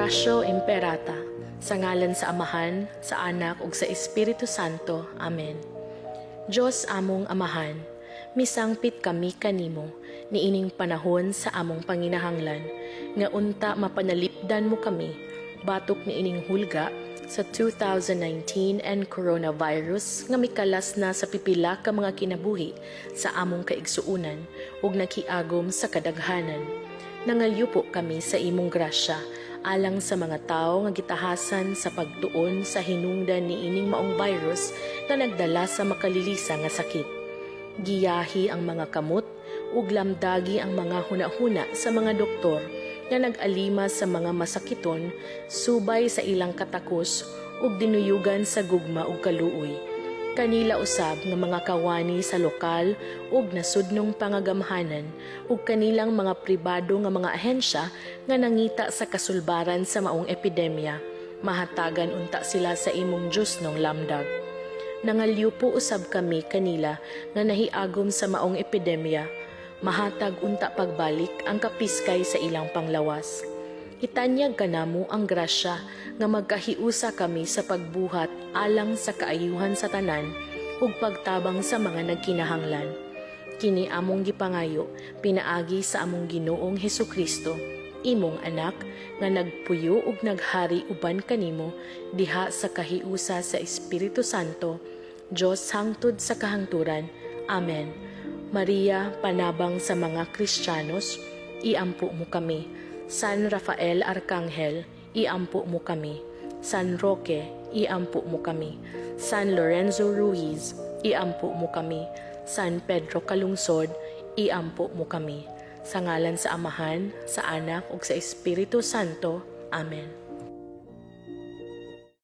Oratio Imperata, sa ngalan sa Amahan, sa Anak ug sa Espiritu Santo. Amen. Diyos among Amahan, misangpit kami kanimo, niining panahon sa among panginahanglan, nga unta mapanalipdan mo kami, batok niining hulga, sa 2019 and coronavirus nga mikalas na sa pipila ka mga kinabuhi sa among kaigsuunan ug nakiagom sa kadaghanan. Nangalyo po kami sa imong grasya alang sa mga tao nga gitahasan sa pagtuon sa hinungdan niining maong virus na nagdala sa makalilisa nga sakit. Giyahi ang mga kamot ug lamdagi ang mga hunahuna sa mga doktor na nag-alima sa mga masakiton subay sa ilang katakos ug dinuyugan sa gugma ug kaluoy. Kanila usab nga mga kawani sa lokal ug nasudnong pangagamhanan ug kanilang mga pribado nga mga ahensya nga nangita sa kasulbaran sa maong epidemya. Mahatagan unta sila sa imong Dios nung lamdag. Nangalyo po usab kami kanila nga nahiagom sa maong epidemya. Mahatag unta pagbalik ang kapiskay sa ilang panglawas. Itanyag kanamo ang grasya nga magkahiusa kami sa pagbuhat alang sa kaayuhan sa tanan ug pagtabang sa mga nagkinahanglan. Kini among gipangayo pinaagi sa among Ginoong Hesukristo, imong anak nga nagpuyo ug naghari uban kanimo diha sa kahiusa sa Espiritu Santo, Dios hangtod sa kahangturan. Amen. Maria, panabang sa mga Kristiyanos, iampo mo kami. San Rafael Arcangel, iampo mo kami. San Roque, iampo mo kami. San Lorenzo Ruiz, iampo mo kami. San Pedro Calungsod, iampo mo kami. Sa ngalan sa Amahan, sa Anak ug sa Espiritu Santo. Amen.